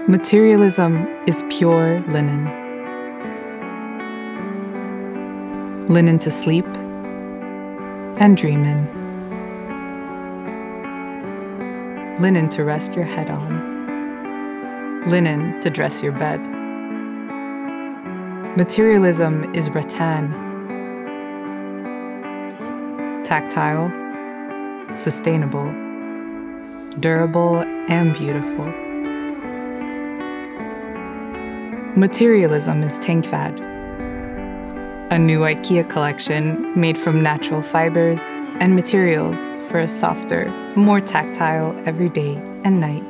Materialism is pure linen. Linen to sleep and dream in. Linen to rest your head on. Linen to dress your bed. Materialism is rattan. Tactile, sustainable, durable, and beautiful. Material-ism is TÄNKVÄRD, a new IKEA collection made from natural fibers and materials for a softer, more tactile everyday and night.